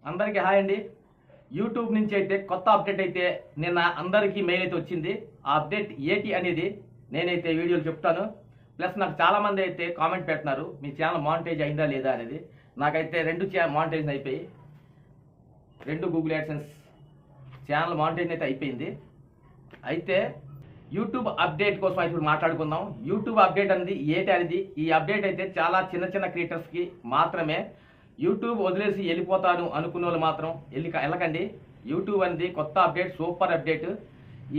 అందరికీ హాయ్ అండి. యూట్యూబ్ నుంచి అయితే కొత్త అప్డేట్ అయితే నిన్న అందరికీ మెయిల్ అయితే వచ్చింది. ఆ అప్డేట్ ఏంటి అనేది నేనైతే వీడియోలు చెప్తాను. ప్లస్ నాకు చాలామంది అయితే కామెంట్ పెడుతున్నారు, మీ ఛానల్ మానిటైజ్ అయిందా లేదా అనేది. నాకైతే రెండు మానిటైజ్ అయిపోయి, రెండు గూగుల్ యాడ్సెన్స్ ఛానల్ మానిటైజ్ అయితే అయిపోయింది. అయితే యూట్యూబ్ అప్డేట్ కోసం అయితే ఇప్పుడు మాట్లాడుకుందాం. యూట్యూబ్ అప్డేట్ అనేది ఏంటి అనేది, ఈ అప్డేట్ అయితే చాలా చిన్న చిన్న క్రియేటర్స్కి మాత్రమే. యూట్యూబ్ వదిలేసి వెళ్ళిపోతాను అనుకున్న వాళ్ళు మాత్రం వెళ్ళకండి. యూట్యూబ్ అనేది కొత్త అప్డేట్, సూపర్ అప్డేట్.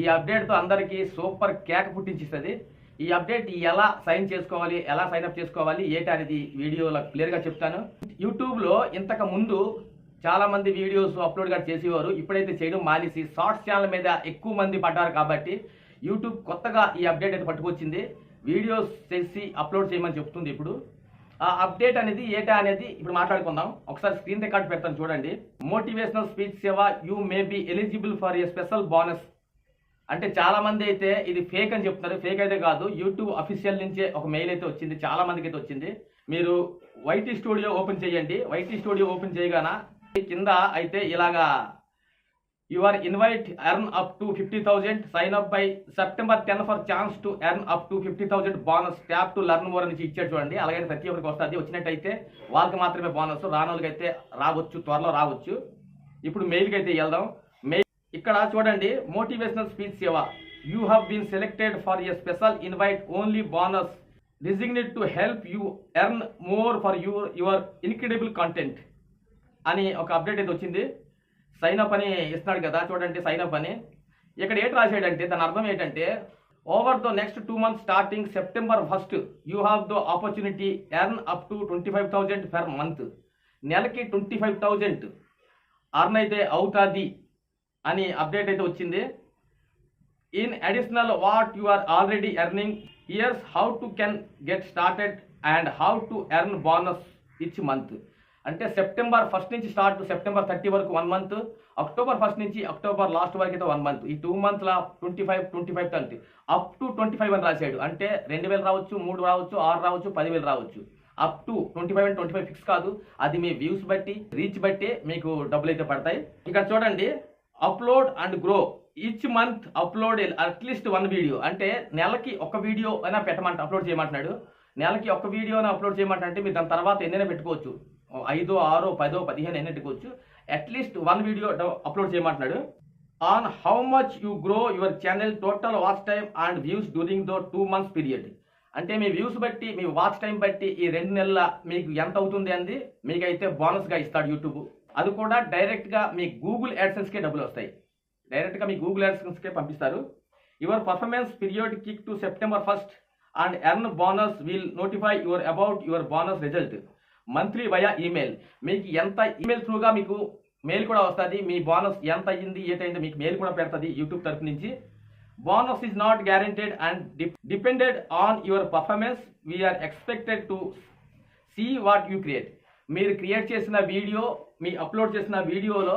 ఈ అప్డేట్తో అందరికీ సూపర్ కేక పుట్టించిస్తుంది. ఈ అప్డేట్ ఎలా సైన్ చేసుకోవాలి, ఎలా సైన్ అప్ చేసుకోవాలి ఏంటి అనేది వీడియోలో క్లియర్గా చెప్తాను. యూట్యూబ్లో ఇంతకు ముందు చాలా మంది వీడియోస్ అప్లోడ్ కూడా చేసేవారు. ఇప్పుడైతే చేయడం మానేసి షార్ట్స్ ఛానల్ మీద ఎక్కువ మంది పడ్డారు కాబట్టి యూట్యూబ్ కొత్తగా ఈ అప్డేట్ అయితే పట్టుకొచ్చింది. వీడియోస్ చేసి అప్లోడ్ చేయమని చెప్తుంది. ఇప్పుడు ఆ అప్డేట్ అనేది ఏటా అనేది ఇప్పుడు మాట్లాడుకుందాం. ఒకసారి స్క్రీన్ రికార్డ్ పెడతాను చూడండి. Motivational speech Seva, you may be eligible for a special bonus. అంటే చాలా మంది అయితే ఇది ఫేక్ అని చెప్తున్నారు. ఫేక్ అయితే కాదు, యూట్యూబ్ అఫీషియల్ నుంచే ఒక మెయిల్ అయితే వచ్చింది, చాలా మందికి అయితే వచ్చింది. మీరు వైటీ స్టూడియో ఓపెన్ చేయండి. వైటీ స్టూడియో ఓపెన్ చేయగానే కింద అయితే ఇలాగా your invite earn up to 50,000, sign up by September 10 for chance to earn up to 50,000 bonus, tap to learn more నుంచి ఇచ్చాడు చూడండి. అలాగే ప్రతి ఒక్కరికి వస్తుంది. వచ్చినట్టయితే వాళ్ళకి మాత్రమే బోనస్, రానోళ్ళకి అయితే రావచ్చు, త్వరలో రావచ్చు. ఇప్పుడు మెయిల్కి అయితే వెళ్దాం. మెయిల్ ఇక్కడ చూడండి, motivational speech Seva, you have been selected for a special invite only bonus designate to help you earn more for your incredible content అని ఒక అప్డేట్ అయితే వచ్చింది. సైన్ అప్ అని ఇస్తున్నాడు కదా చూడండి, సైన్ అప్ అని. ఇక్కడ ఏంటి రాసాడంటే దాని అర్థం ఏంటంటే, over the next 2 months starting September 1 you have the opportunity earn up to 25,000 per month. నెలకి 25,000 అర్న్ అయితే అవుతుంది అని అప్డేట్ అయితే వచ్చింది. In additional what you are already earning, here's how to can get started and how to earn bonus each month. అంటే September 1 నుంచి start, September 30 వరకు 1 month, October 1 నుంచి అక్టోబర్ లాస్ట్ వరకు అయితే 1 month. ఈ 2 months 25 తంతి అప్ టు 25 అని రాశాడు. అంటే 2,000 రావచ్చు, 3 రావచ్చు, 6 రావచ్చు, 10,000 రావచ్చు. అప్ టు 25 and 25 ఫిక్స్ కాదు. అది మీ వ్యూస్ బట్టి, రీచ్ బట్టి మీకు డబ్బులు అయితే పడతాయి. ఇక్కడ చూడండి, upload and grow each month upload at least 1 video. అంటే నెలకి ఒక వీడియో అయినా పెట్టమంట, అప్లోడ్ చేయమంటున్నాడు. నెలకి ఒక వీడియో అయినా అప్లోడ్ చేయమంటే మీరు దాని తర్వాత ఎన్నైనా పెట్టుకోవచ్చు, 5, 6, 10, 15 ఎన్ని పెట్టుకోవచ్చు. అట్లీస్ట్ 1 వీడియో అప్లోడ్ చేయమంటున్నాడు. On how much you grow your channel total watch time and views during the 2 months period. అంటే మీ వ్యూస్ బట్టి, మీ వాచ్ టైం బట్టి ఈ 2 నెలల మీకు ఎంత అవుతుంది అనేది మీకైతే బోనస్గా ఇస్తాడు యూట్యూబ్. అది కూడా డైరెక్ట్గా మీ గూగుల్ యాడ్సెన్స్కే డబ్బులు వస్తాయి. డైరెక్ట్గా మీ గూగుల్ యాడ్సెన్స్కే పంపిస్తారు. Your performance period kick to September 1 and earn bonus will notify your about your bonus result monthly via email. మీకు ఎంత ఈమెయిల్ త్రూగా మీకు మెయిల్ కూడా వస్తుంది. మీ బోనస్ ఎంత అయ్యింది, ఏటైంది మీకు మెయిల్ కూడా పెడుతుంది యూట్యూబ్ తరఫు నుంచి. Bonus is not guaranteed and depended on your performance. We are expected to see what you create. మీరు క్రియేట్ చేసిన వీడియో, మీ అప్లోడ్ చేసిన వీడియోలో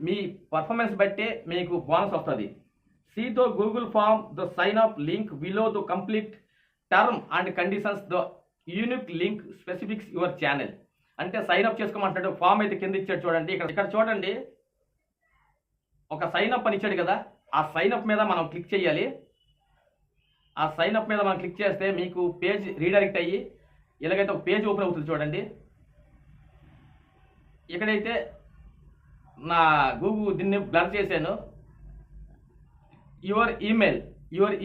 మీ పర్ఫార్మెన్స్ బట్టే మీకు బోనస్ వస్తుంది. See the Google form the sign up link below the complete term and conditions the unique link specifics your channel. అంటే సైన్ అప్ చేసుకోమంటాడు. ఫామ్ అయితే కింద ఇచ్చాడు చూడండి. ఇక్కడ చూడండి, ఒక సైన్ అప్ అని ఇచ్చాడు కదా, ఆ సైన్ అప్ మీద మనం క్లిక్ చేయాలి. ఆ సైన్ అప్ మీద మనం క్లిక్ చేస్తే మీకు పేజ్ రీడైరెక్ట్ అయ్యి ఇలాగైతే ఒక పేజ్ ఓపెన్ అవుతుంది చూడండి. ఇక్కడైతే నా గూగుల్ దీన్ని బ్లర్ చేశాను. యువర్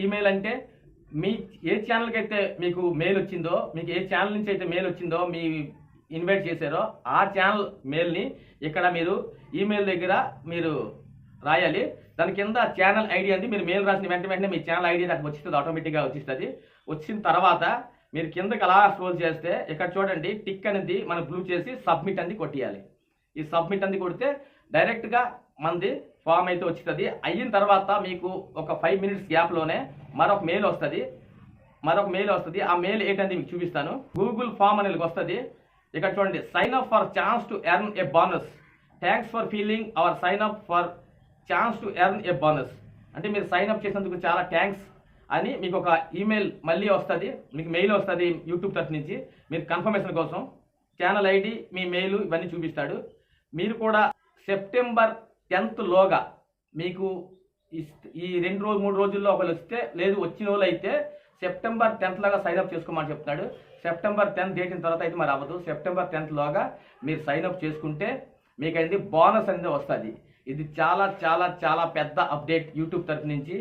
ఈమెయిల్ అంటే మీ ఏ ఛానల్కి అయితే మీకు మెయిల్ వచ్చిందో, మీకు ఏ ఛానల్ నుంచి అయితే మెయిల్ వచ్చిందో, మీ ఇన్వైట్ చేశారో ఆ ఛానల్ మెయిల్ని ఇక్కడ మీరు ఈమెయిల్ దగ్గర మీరు రాయాలి. దాని కింద ఛానల్ ఐడి అంది. మీరు మెయిల్ రాసిన వెంటనే మీ ఛానల్ ఐడి దానికి వచ్చిస్తుంది, ఆటోమేటిక్గా వచ్చిస్తుంది. వచ్చిన తర్వాత మీరు కిందకి అలా స్క్రోల్ చేస్తే ఇక్కడ చూడండి, టిక్ అనేది మనం బ్లూ చేసి సబ్మిట్ అంది కొట్టియాలి. ఈ సబ్మిట్ అంది కొడితే డైరెక్ట్గా మనది ఫామ్ అయితే వచ్చింది. అయిన తర్వాత మీకు ఒక 5 minutes గ్యాప్లోనే మరొక మెయిల్ వస్తుంది. ఆ మెయిల్ ఏంటంటే మీకు చూపిస్తాను. గూగుల్ ఫామ్ అనేది వస్తుంది. ఇక్కడ చూడండి, sign up for chance to earn a bonus, thanks for feeling our sign up for chance to earn a bonus. అంటే మీరు సైన్ అప్ చేసినందుకు చాలా థ్యాంక్స్ అని మీకు ఒక ఈమెయిల్ మళ్ళీ వస్తుంది, మీకు మెయిల్ వస్తుంది యూట్యూబ్ తరఫు నుంచి. మీరు కన్ఫర్మేషన్ కోసం ఛానల్ ఐడి, మీ మెయిల్ ఇవన్నీ చూపిస్తాడు. మీరు కూడా సెప్టెంబర్ 10th లోగా మీకు ఈ 2-3 రోజుల్లో ఒకరు వస్తే, లేదు వచ్చిన వాళ్ళు అయితే సెప్టెంబర్ 10th లోగా సైన్అప్ చేసుకోమని చెప్తున్నాడు. సెప్టెంబర్ 10th డేట్ తర్వాత అయితే మరి అవ్వదు. సెప్టెంబర్ 10th లోగా మీరు సైన్అప్ చేసుకుంటే మీకు అనేది బోనస్ అనేది వస్తుంది. ఇది చాలా చాలా చాలా పెద్ద అప్డేట్ యూట్యూబ్ తరఫు నుంచి.